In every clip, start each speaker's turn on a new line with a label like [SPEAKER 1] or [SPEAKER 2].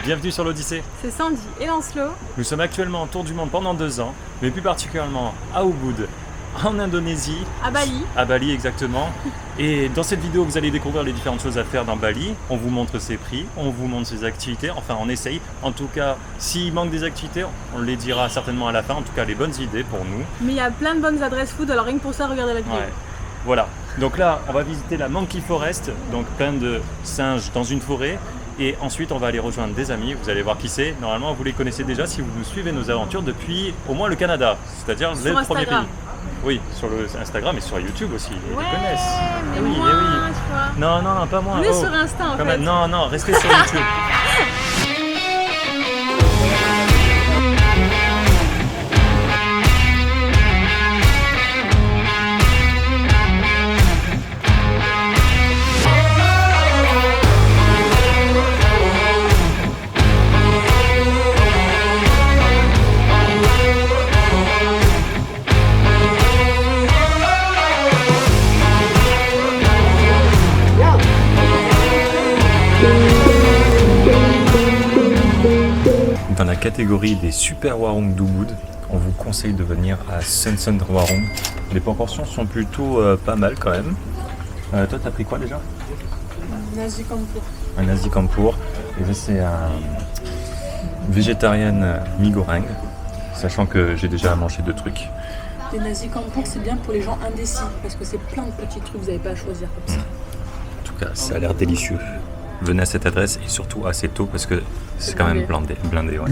[SPEAKER 1] Bienvenue sur l'Odyssée.
[SPEAKER 2] C'est Sandy et Lancelot.
[SPEAKER 1] Nous sommes actuellement en tour du monde pendant 2 ans, mais plus particulièrement à Ubud, en Indonésie.
[SPEAKER 2] À Bali.
[SPEAKER 1] À Bali exactement. Et dans cette vidéo, vous allez découvrir les différentes choses à faire dans Bali. On vous montre ses prix, on vous montre ses activités, enfin on essaye. En tout cas, s'il manque des activités, on les dira certainement à la fin. En tout cas, les bonnes idées pour nous.
[SPEAKER 2] Mais il y a plein de bonnes adresses food, alors rien que pour ça, regardez la vidéo.
[SPEAKER 1] Ouais. Voilà. Donc là, on va visiter la Monkey Forest, donc plein de singes dans une forêt. Et ensuite, on va aller rejoindre des amis. Vous allez voir qui c'est. Normalement, vous les connaissez déjà si vous nous suivez nos aventures depuis au moins le Canada, c'est-à-dire le premier pays. Oui, sur le Instagram et sur YouTube aussi. Ils les connaissent.
[SPEAKER 2] Mais
[SPEAKER 1] oui,
[SPEAKER 2] moins,
[SPEAKER 1] oui.
[SPEAKER 2] tu vois.
[SPEAKER 1] Non, pas moi.
[SPEAKER 2] On est sur Insta en fait.
[SPEAKER 1] Non, restez sur YouTube. Dans la catégorie des super warung d'Ubud, on vous conseille de venir à Sunsun Warung. Les proportions sont plutôt pas mal quand même. Toi, t'as pris quoi déjà?
[SPEAKER 2] Nasi campur.
[SPEAKER 1] Un nasi campur. Et là, c'est un végétarienne mi goreng, sachant que j'ai déjà mangé 2 trucs.
[SPEAKER 2] Les nasi campur, c'est bien pour les gens indécis, parce que c'est plein de petits trucs, vous n'avez pas à choisir comme ça.
[SPEAKER 1] En tout cas, ça a l'air délicieux. Venez à cette adresse et surtout assez tôt parce que c'est quand même blindé, ouais.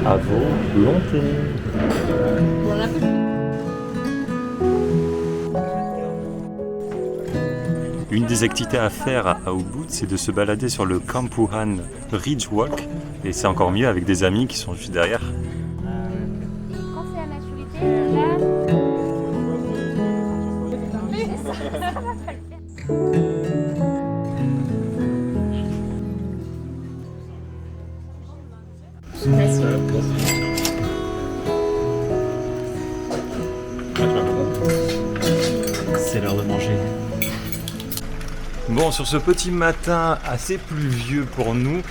[SPEAKER 1] À volonté. Une des activités à faire à Ubud, c'est de se balader sur le Kampuhan Ridge Walk. Et c'est encore mieux avec des amis qui sont juste derrière.
[SPEAKER 3] Quand c'est la maturité, là...
[SPEAKER 1] C'est l'heure de manger. Bon, sur ce petit matin assez pluvieux pour nous,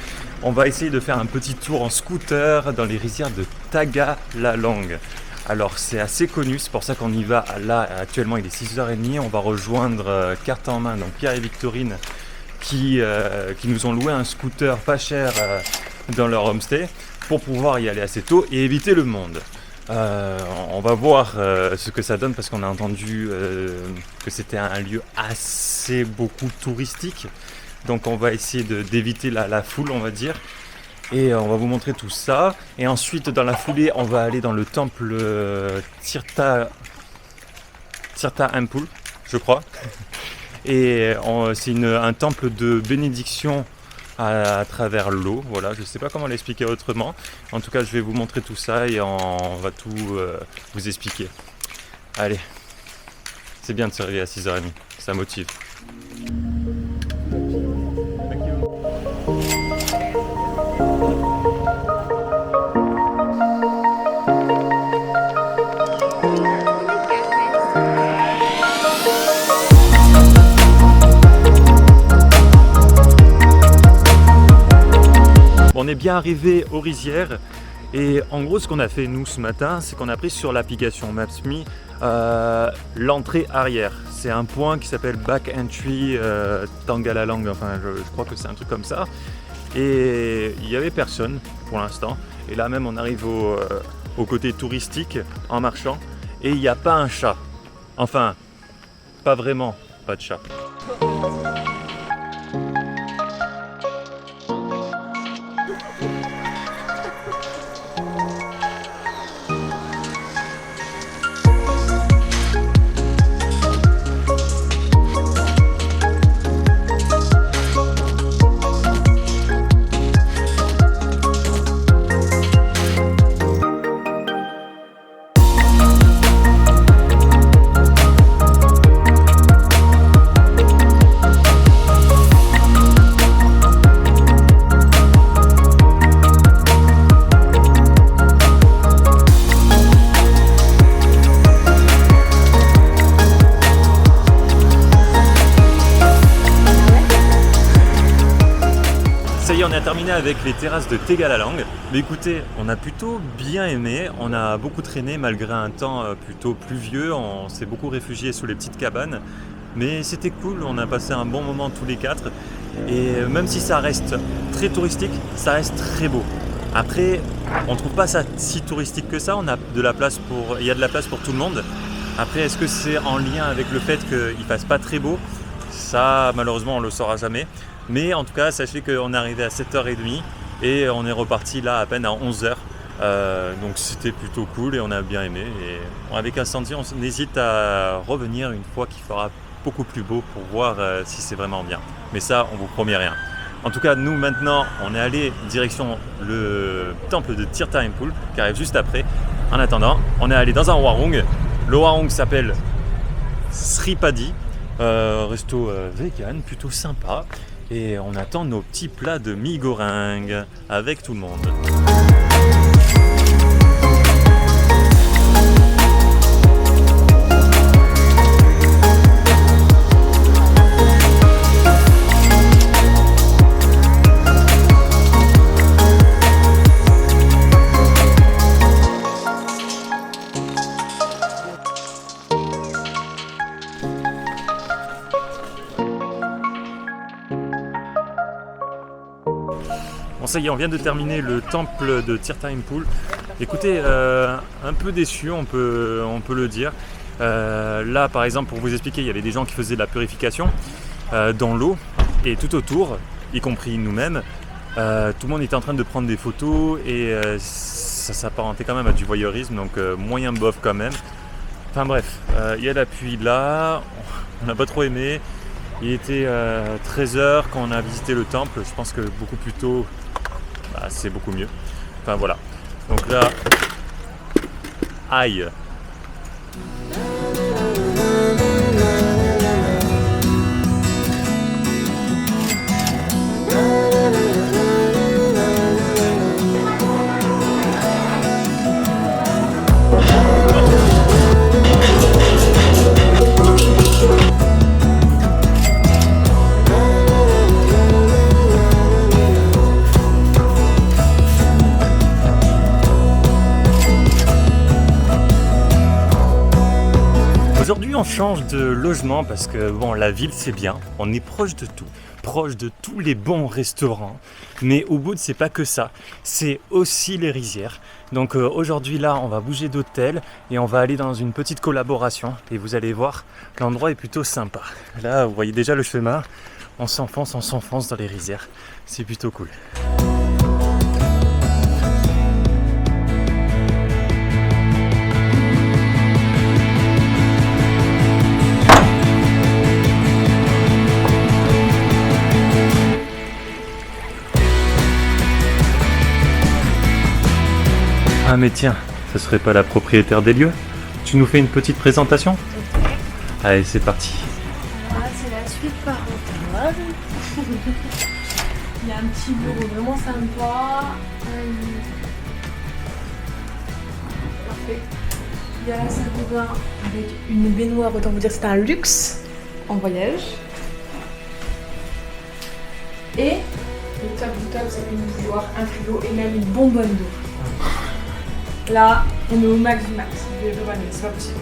[SPEAKER 1] on va essayer de faire un petit tour en scooter dans les rizières de Tagalalang. Alors c'est assez connu, c'est pour ça qu'on y va. Là actuellement il est 6h30, on va rejoindre carte en main, donc Pierre et Victorine qui nous ont loué un scooter pas cher dans leur homestay pour pouvoir y aller assez tôt et éviter le monde. On va voir ce que ça donne parce qu'on a entendu que c'était un lieu assez beaucoup touristique. Donc on va essayer d'éviter la foule, on va dire. Et on va vous montrer tout ça. Et ensuite dans la foulée, on va aller dans le temple Tirtha Ampul, je crois. Et c'est un temple de bénédiction à travers l'eau, voilà, je ne sais pas comment l'expliquer autrement. En tout cas, je vais vous montrer tout ça et on va tout vous expliquer. Allez, c'est bien de se réveiller à 6h30, ça motive. On est bien arrivé aux rizières et en gros ce qu'on a fait nous ce matin, c'est qu'on a pris sur l'application Maps.me l'entrée arrière. C'est un point qui s'appelle Back Entry Tagalalang, enfin je crois que c'est un truc comme ça. Et il n'y avait personne pour l'instant. Et là même on arrive au côté touristique en marchant et il n'y a pas un chat. Enfin, pas vraiment, pas de chat. terminer avec les terrasses de Tegalalang. Mais écoutez, on a plutôt bien aimé, on a beaucoup traîné malgré un temps plutôt pluvieux, on s'est beaucoup réfugié sous les petites cabanes. Mais c'était cool, on a passé un bon moment tous les quatre. Et même si ça reste très touristique, ça reste très beau. Après, on trouve pas ça si touristique que ça, il y a de la place pour tout le monde. Après, est-ce que c'est en lien avec le fait qu'il fasse pas très beau? Ça, malheureusement, on le saura jamais. Mais en tout cas, sachez qu'on est arrivé à 7h30 et on est reparti là à peine à 11h. Donc c'était plutôt cool et on a bien aimé. Et avec Incendie, on hésite à revenir une fois qu'il fera beaucoup plus beau pour voir si c'est vraiment bien. Mais ça, on vous promet rien. En tout cas, nous maintenant, on est allé direction le temple de Tirta Empul qui arrive juste après. En attendant, on est allé dans un warung. Le warung s'appelle Sripadi, resto vegan, plutôt sympa. Et on attend nos petits plats de mie goreng avec tout le monde. Bon ça y est, on vient de terminer le temple de Tirta Empul. Écoutez, un peu déçu, on peut le dire. Là par exemple, pour vous expliquer, il y avait des gens qui faisaient de la purification dans l'eau et tout autour, y compris nous-mêmes. Tout le monde était en train de prendre des photos et ça s'apparentait quand même à du voyeurisme, donc moyen bof quand même. Enfin bref, il y a la pluie là, on n'a pas trop aimé. Il était 13h quand on a visité le temple, je pense que beaucoup plus tôt, c'est beaucoup mieux. Enfin voilà, donc là, aïe. Aujourd'hui on change de logement parce que bon, la ville c'est bien, on est proche de tout, proche de tous les bons restaurants, mais Ubud c'est pas que ça, c'est aussi les rizières. Donc aujourd'hui là on va bouger d'hôtel et on va aller dans une petite collaboration et vous allez voir, l'endroit est plutôt sympa. Là vous voyez déjà le chemin, on s'enfonce dans les rizières, c'est plutôt cool. Ah mais tiens, ce serait pas la propriétaire des lieux? Tu nous fais une petite présentation?
[SPEAKER 3] Ok.
[SPEAKER 1] Allez, c'est parti.
[SPEAKER 3] Voilà, c'est la suite parentale. Il y a un petit bureau vraiment sympa. Parfait. Il y a la salle de bain avec une baignoire, autant vous dire que c'est un luxe en voyage. Et le top du top, c'est une bouilloire, un frigo et même une bonbonne d'eau. Là, on est au max du max. Je vais devoir aller, c'est pas possible.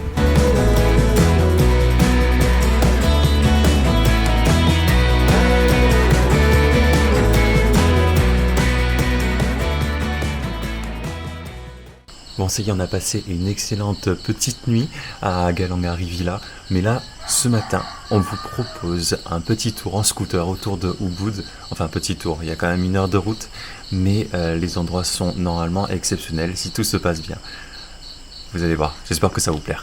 [SPEAKER 1] Bon, ça y est, on a passé une excellente petite nuit à Galangari Villa. Mais là, ce matin, on vous propose un petit tour en scooter autour de Ubud. Enfin, petit tour, il y a quand même 1 heure de route. Mais les endroits sont normalement exceptionnels si tout se passe bien. Vous allez voir, j'espère que ça vous plaira.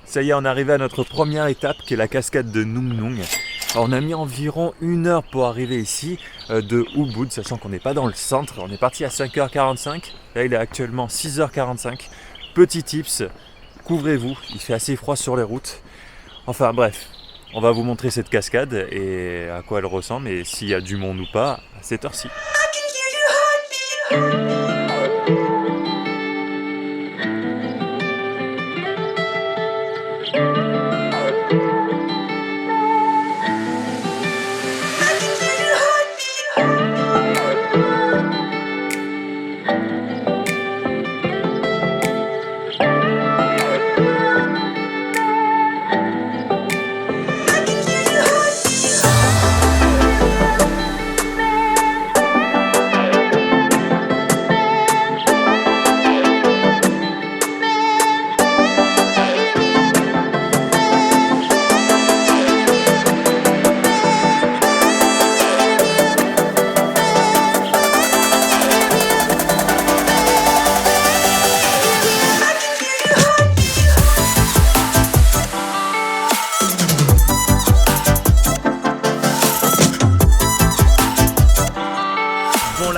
[SPEAKER 1] Ça y est, on est arrivé à notre première étape qui est la cascade de Nung Nung. Alors, on a mis environ 1 heure pour arriver ici de Ubud, sachant qu'on n'est pas dans le centre. On est parti à 5h45, là il est actuellement 6h45. Petit tips, couvrez-vous, il fait assez froid sur les routes. Enfin bref, on va vous montrer cette cascade et à quoi elle ressemble et s'il y a du monde ou pas à cette heure-ci.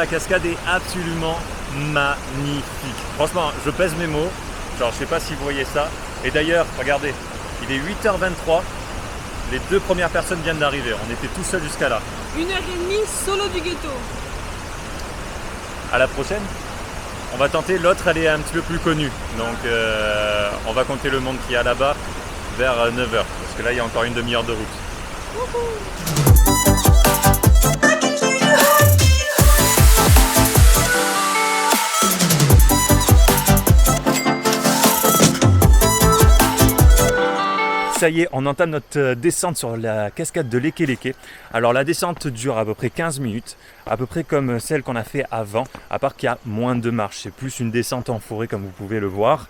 [SPEAKER 1] la cascade est absolument magnifique. Franchement, je pèse mes mots. Genre, je sais pas si vous voyez ça. Et d'ailleurs, regardez, il est 8h23. Les 2 premières personnes viennent d'arriver. On était tout seuls jusqu'à là.
[SPEAKER 2] 1h30 solo du ghetto.
[SPEAKER 1] À la prochaine. On va tenter. L'autre, elle est un petit peu plus connue. Donc, on va compter le monde qu'il y a là-bas vers 9h. Parce que là, il y a encore une demi-heure de route.
[SPEAKER 2] Wouhou.
[SPEAKER 1] Ça y est, on entame notre descente sur la cascade de Lekeleke. Alors la descente dure à peu près 15 minutes, à peu près comme celle qu'on a fait avant, à part qu'il y a moins de marches. C'est plus une descente en forêt comme vous pouvez le voir.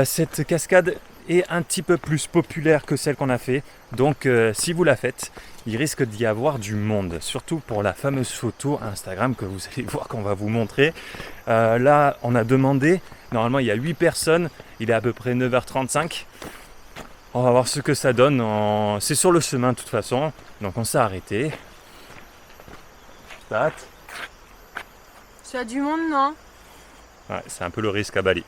[SPEAKER 1] Cette cascade est un petit peu plus populaire que celle qu'on a fait. Donc si vous la faites, il risque d'y avoir du monde. Surtout pour la fameuse photo Instagram que vous allez voir qu'on va vous montrer. Là, on a demandé, normalement il y a 8 personnes, il est à peu près 9h35. On va voir ce que ça donne. C'est sur le chemin de toute façon. Donc on s'est arrêté. Stat.
[SPEAKER 3] Tu as du monde, non?
[SPEAKER 1] Ouais, c'est un peu le risque à Bali.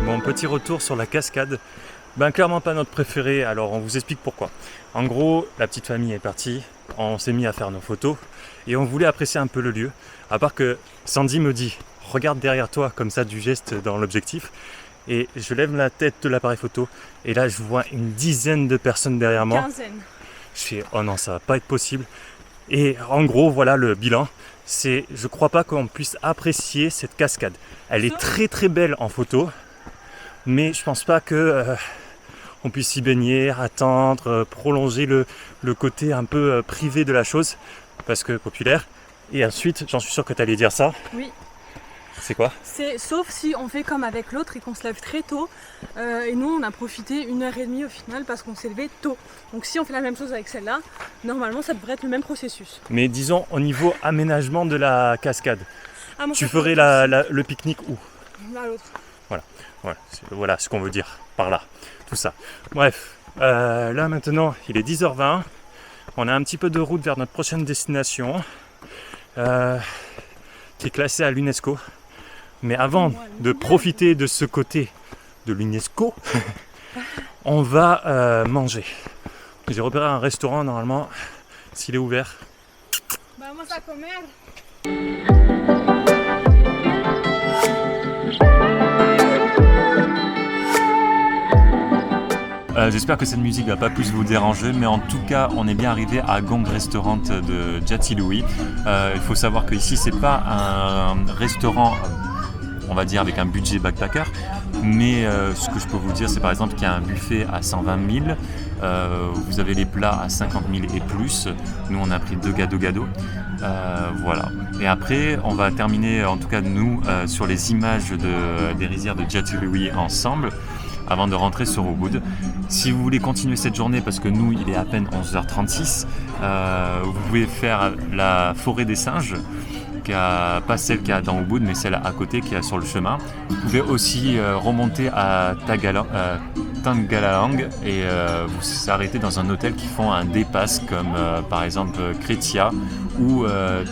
[SPEAKER 1] Bon, petit retour sur la cascade. Ben clairement pas notre préféré, alors on vous explique pourquoi. En gros, la petite famille est partie, on s'est mis à faire nos photos et on voulait apprécier un peu le lieu. À part que Sandy me dit, regarde derrière toi comme ça du geste dans l'objectif. Et je lève la tête de l'appareil photo et là je vois une dizaine de personnes derrière moi.
[SPEAKER 3] Quinzaine.
[SPEAKER 1] Je fais, oh non, ça va pas être possible. Et en gros, voilà le bilan. Je crois pas qu'on puisse apprécier cette cascade. Elle est très très belle en photo, mais je pense pas que... on puisse y baigner, attendre, prolonger le côté un peu privé de la chose, parce que populaire. Et ensuite, j'en suis sûr que tu allais dire ça.
[SPEAKER 2] Oui.
[SPEAKER 1] C'est quoi?
[SPEAKER 2] C'est sauf si on fait comme avec l'autre et qu'on se lève très tôt. Et nous, on a profité 1h30 au final parce qu'on s'est levé tôt. Donc si on fait la même chose avec celle-là, normalement, ça devrait être le même processus.
[SPEAKER 1] Mais disons, au niveau aménagement de la cascade,
[SPEAKER 2] Ah, moi,
[SPEAKER 1] tu
[SPEAKER 2] ça,
[SPEAKER 1] ferais le pique-nique où?
[SPEAKER 2] Là, l'autre.
[SPEAKER 1] Voilà ce qu'on veut dire par là. Tout ça. Bref, là maintenant, il est 10h20. On a un petit peu de route vers notre prochaine destination, qui est classée à l'UNESCO. Mais avant de profiter de ce côté de l'UNESCO, on va manger. J'ai repéré un restaurant normalement, s'il est ouvert.
[SPEAKER 3] Vamos a comer.
[SPEAKER 1] J'espère que cette musique ne va pas plus vous déranger, mais en tout cas, on est bien arrivé à Gong Restaurant de Jatiluwih. Il faut savoir qu'ici, c'est pas un restaurant, on va dire, avec un budget backpacker, mais ce que je peux vous dire, c'est par exemple qu'il y a un buffet à 120 000, vous avez les plats à 50 000 et plus. Nous, on a pris 2 gado-gado. Voilà. Et après, on va terminer, en tout cas nous, sur les images des rizières de Jatiluwih ensemble, avant de rentrer sur Ubud. Si vous voulez continuer cette journée, parce que nous, il est à peine 11h36, vous pouvez faire la forêt des singes, pas celle qu'il y a dans Ubud, mais celle à côté qui est sur le chemin. Vous pouvez aussi remonter à Tangalalang et vous arrêter dans un hôtel qui font un dépasse, comme par exemple Kretia ou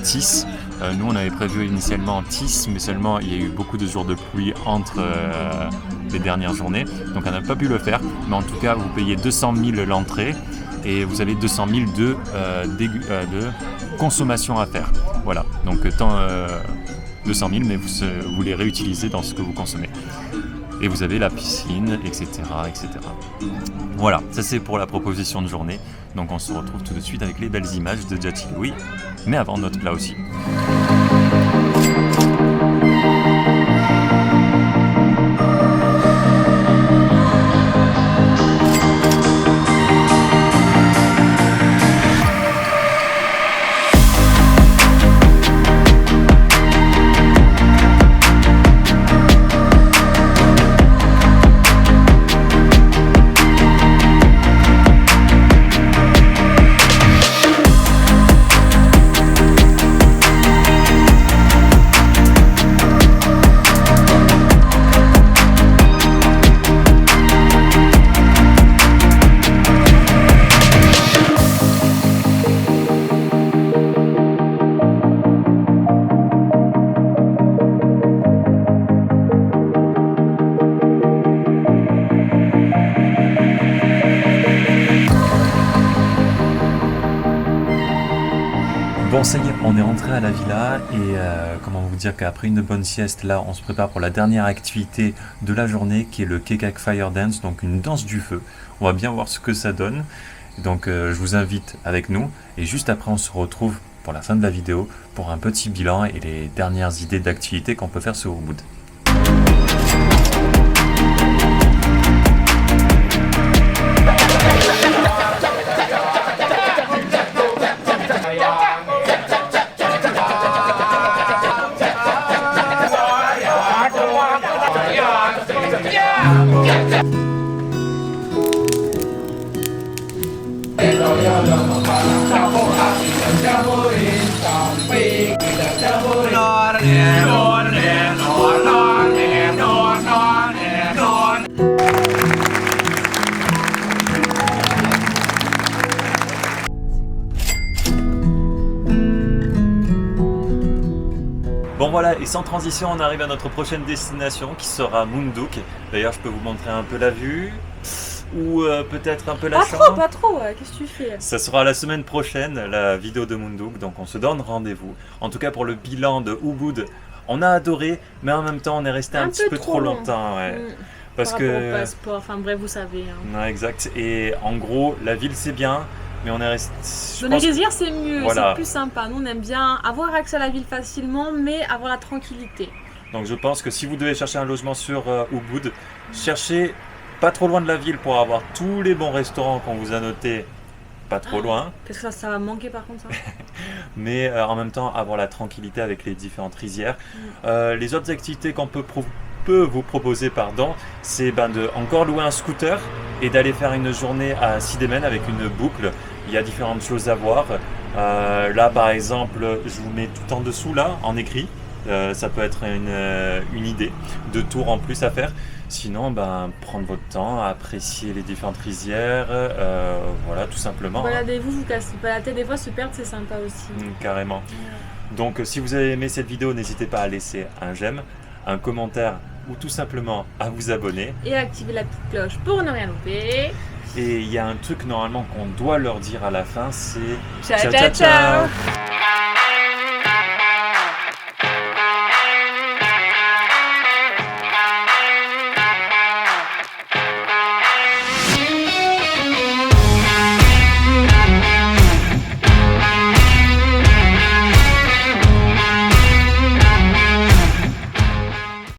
[SPEAKER 1] Tis. Nous, on avait prévu initialement Tis, mais seulement il y a eu beaucoup de jours de pluie entre les dernières journées, donc on n'a pas pu le faire. Mais en tout cas, vous payez 200 000 l'entrée et vous avez 200 000 de consommation à faire. Voilà, donc 200 000, mais vous les réutilisez dans ce que vous consommez. Et vous avez la piscine, etc., etc. Voilà, ça c'est pour la proposition de journée. Donc on se retrouve tout de suite avec les belles images de Jatiluwih, mais avant notre plat aussi. Bon, ça y est, on est rentré à la villa et comment vous dire qu'après une bonne sieste, là, on se prépare pour la dernière activité de la journée qui est le Kekak Fire Dance, donc une danse du feu. On va bien voir ce que ça donne. Donc je vous invite avec nous et juste après on se retrouve pour la fin de la vidéo pour un petit bilan et les dernières idées d'activités qu'on peut faire sur Ubud. Bon voilà, et sans transition, on arrive à notre prochaine destination qui sera Munduk. D'ailleurs, je peux vous montrer un peu la vue ou peut-être un peu la chambre.
[SPEAKER 2] Pas trop, qu'est-ce que tu fais?
[SPEAKER 1] Ça sera la semaine prochaine, la vidéo de Munduk, donc on se donne rendez-vous. En tout cas, pour le bilan de Ubud, on a adoré, mais en même temps, on est resté un petit peu trop longtemps. Ouais. Parce
[SPEAKER 2] par rapport au passeport, enfin bref, vous savez.
[SPEAKER 1] Non, exact. Et en gros, la ville c'est bien, mais on est resté.
[SPEAKER 2] Dans les rizières, c'est mieux,
[SPEAKER 1] voilà.
[SPEAKER 2] C'est plus sympa. Nous, on aime bien avoir accès à la ville facilement, mais avoir la tranquillité.
[SPEAKER 1] Donc, je pense que si vous devez chercher un logement sur Ubud, cherchez pas trop loin de la ville pour avoir tous les bons restaurants qu'on vous a notés. Pas trop loin.
[SPEAKER 2] Parce que ça va manquer par contre, ça.
[SPEAKER 1] Mais en même temps, avoir la tranquillité avec les différentes rizières. Les autres activités qu'on peut vous proposer, c'est de encore louer un scooter et d'aller faire une journée à Sidemen avec une boucle. Il y a différentes choses à voir. Là, par exemple, je vous mets tout en dessous, là, en écrit. Ça peut être une idée de tour en plus à faire. Sinon, prendre votre temps, apprécier les différentes rizières, voilà, tout simplement.
[SPEAKER 2] Baladez-vous, vous cassez pas la tête. Des fois, se perdre, c'est sympa aussi.
[SPEAKER 1] Carrément. Donc, si vous avez aimé cette vidéo, n'hésitez pas à laisser un j'aime, un commentaire ou tout simplement à vous abonner.
[SPEAKER 2] Et activer la petite cloche pour ne rien louper.
[SPEAKER 1] Et il y a un truc normalement qu'on doit leur dire à la fin, c'est
[SPEAKER 2] ciao ciao ciao.